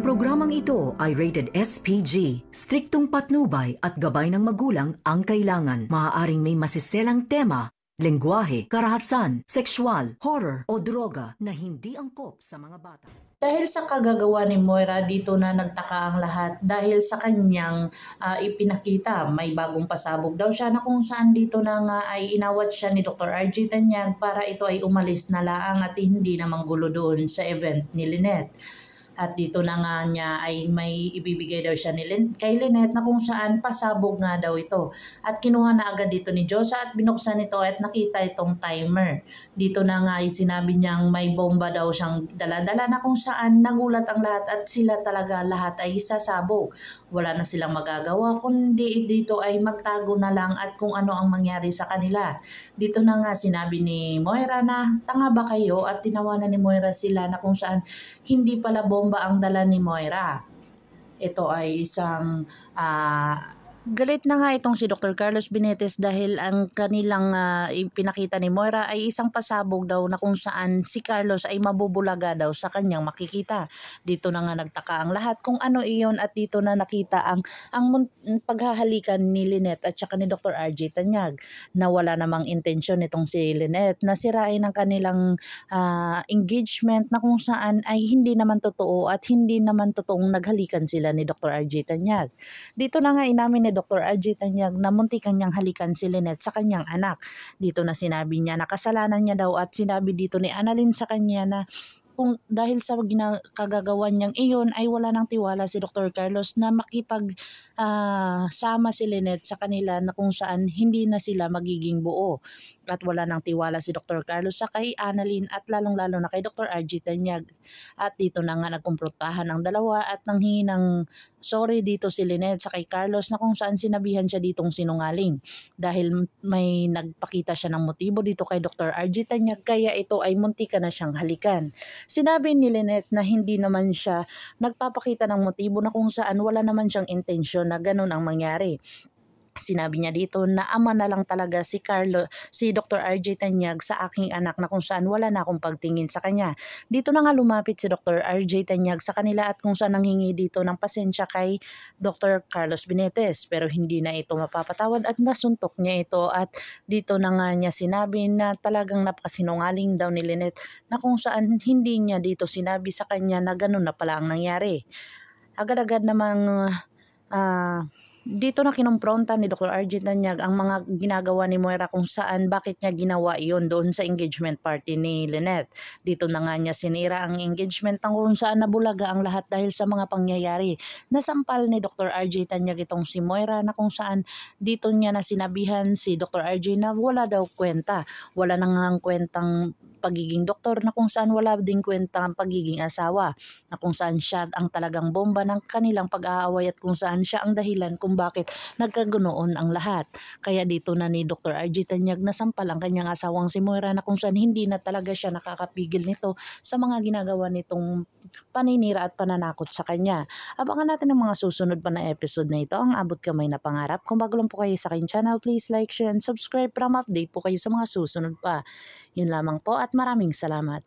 programang ito ay rated SPG. Striktong patnubay at gabay ng magulang ang kailangan. Maaaring may masiselang tema, lengguwahe, karahasan, sexual, horror o droga na hindi angkop sa mga bata. Dahil sa kagagawa ni Moira, dito na nagtaka ang lahat dahil sa kanyang ipinakita. May bagong pasabog daw siya na kung saan dito na nga ay inawat siya ni Dr. RJ Tanyag para ito ay umalis na laang at hindi na manggulo doon sa event ni Lynette. At dito na nga niya ay may ibibigay daw siya kay Lynette na kung saan pasabog nga daw ito. At kinuha na agad dito ni Josa at binuksan ito at nakita itong timer. Dito na nga ay sinabi niyang may bomba daw siyang dala-dala na kung saan nagulat ang lahat at sila talaga lahat ay sasabog. Wala na silang magagawa kundi dito ay magtago na lang at kung ano ang mangyari sa kanila. Dito na nga sinabi ni Moira na tanga ba kayo at tinawanan ni Moira sila na kung saan hindi pala bomba ang dala ni Moira. Ito ay isang galit na nga itong si Dr. Carlos Benitez dahil ang kanilang ipinakita ni Moira ay isang pasabog daw na kung saan si Carlos ay mabubulaga daw sa kanyang makikita. Dito na nga nagtaka ang lahat kung ano iyon at dito na nakita ang paghahalikan ni Lynette at saka ni Dr. RJ Tanyag na wala namang intensyon itong si Lynette na sirain ang kanilang engagement na kung saan ay hindi naman totoo at hindi naman totoong naghalikan sila ni Dr. RJ Tanyag. Dito na nga inamin ni Dr. RJ Tanyag na muntikan niyang halikan si Lynette sa kanyang anak. Dito na sinabi niya na kasalanan niya daw at sinabi dito ni Annalyn sa kanya na kung dahil sa kagagawan niyang iyon ay wala nang tiwala si Dr. Carlos na sama si Lynette sa kanila na kung saan hindi na sila magiging buo. At wala nang tiwala si Dr. Carlos sa kay Annalyn at lalong-lalo na kay Dr. RJ Tanyag. At dito na nga nagkumprontahan ang dalawa at nanghingi ng sorry dito si Lynette sa kay Carlos na kung saan sinabihan siya ditong sinungaling. Dahil may nagpakita siya ng motibo dito kay Dr. RJ Tanyag kaya ito ay muntika na siyang halikan. Sinabi ni Lynette na hindi naman siya nagpapakita ng motibo na kung saan wala naman siyang intensyon na ganun ang mangyari. Sinabi niya dito na ama na lang talaga si Dr. RJ Tanyag sa aking anak na kung saan wala na akong pagtingin sa kanya. Dito na nga lumapit si Dr. RJ Tanyag sa kanila at kung saan nanghingi dito ng pasensya kay Dr. Carlos Benitez pero hindi na ito mapapatawad at nasuntok niya ito at dito na nga niya sinabi na talagang napakasinungaling daw ni Lynette na kung saan hindi niya dito sinabi sa kanya na ganun na pala ang nangyari. Agad-agad namang dito na kinumpronta ni Dr. RJ Tanyag ang mga ginagawa ni Moira kung saan bakit niya ginawa iyon doon sa engagement party ni Lynette. Dito na nga niya sinira ang engagement ng kung saan nabulaga ang lahat dahil sa mga pangyayari. Nasampal ni Dr. RJ Tanyag itong si Moira na kung saan dito niya na sinabihan si Dr. RJ na wala daw kwenta. Wala nang kwentang pagiging doktor na kung saan wala ding kwenta ang pagiging asawa na kung saan siya ang talagang bomba ng kanilang pag-aaway at kung saan siya ang dahilan kung bakit nagkagunoon ang lahat. Kaya dito na ni Dr. RJ Tanyag nasampal ang kanyang asawang si Moira na kung saan hindi na talaga siya nakakapigil nito sa mga ginagawa nitong paninira at pananakot sa kanya. Abangan natin ang mga susunod pa na episode na ito, ang Abot Kamay na Pangarap. Kung bago lang po kayo sa aking channel, please like, share, and subscribe para ma-update po kayo sa mga susunod pa. Yun lamang po at maraming salamat.